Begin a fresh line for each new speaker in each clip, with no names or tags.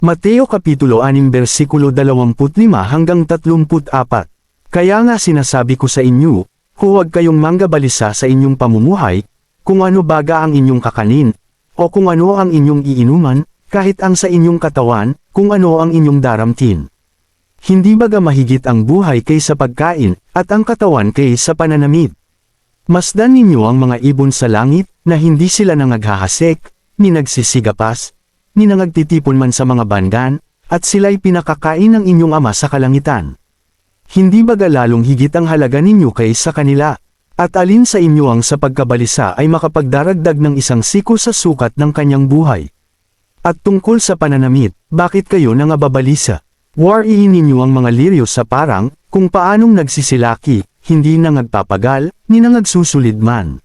Mateo Kapitulo 6 versikulo 25 hanggang 34. Kaya nga sinasabi ko sa inyo, huwag kayong manggabalisa sa inyong pamumuhay, kung ano baga ang inyong kakanin, o kung ano ang inyong iinuman, kahit ang sa inyong katawan, kung ano ang inyong daramtin. Hindi baga mahigit ang buhay kaysa pagkain, at ang katawan kaysa pananamit. Masdan ninyo ang mga ibon sa langit, na hindi sila nangaghahasik, ni nagsisigapas, ni nangagtitipon man sa mga bandan, at sila'y pinakakain ng inyong ama sa kalangitan. Hindi baga lalong higit ang halaga ninyo kaysa kanila, at alin sa inyo ang sa pagkabalisa ay makapagdaragdag ng isang siko sa sukat ng kanyang buhay. At tungkol sa pananamit, bakit kayo nangababalisa? Wariin ninyo ang mga liryo sa parang, kung paanong nagsisilaki, hindi nangagpapagal, ni nangagsusulid man.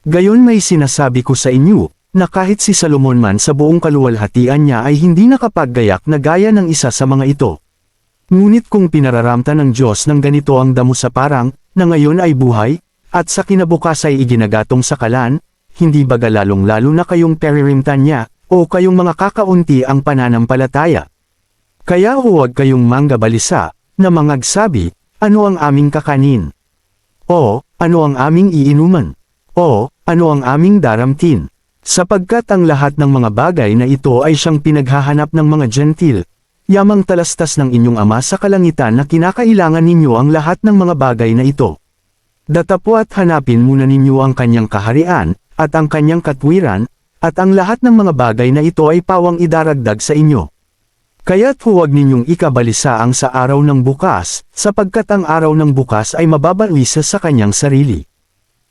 Gayon may sinasabi ko sa inyo, na kahit si Salomon man sa buong kaluwalhatian niya ay hindi nakapaggayak na gaya ng isa sa mga ito. Ngunit kung pinararamta ng Diyos ng ganito ang damo sa parang, na ngayon ay buhay, at sa kinabukas ay iginagatong sa kalan, hindi baga lalong-lalo na kayong peririmtan niya, o kayong mga kakaunti ang pananampalataya. Kaya huwag kayong manggabalisa, na mangagsabi, ano ang aming kakanin? O, ano ang aming iinuman? O, ano ang aming daramtin? Sapagkat ang lahat ng mga bagay na ito ay siyang pinaghahanap ng mga gentil, yamang talastas ng inyong ama sa kalangitan na kinakailangan ninyo ang lahat ng mga bagay na ito. Datapwat hanapin muna ninyo ang kanyang kaharian, at ang kanyang katwiran, at ang lahat ng mga bagay na ito ay pawang idaragdag sa inyo. Kaya't huwag ninyong ikabalisa ang sa araw ng bukas, sapagkat ang araw ng bukas ay mababalisa sa kanyang sarili.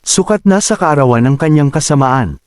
Sukat na sa kaarawan ng kanyang kasamaan.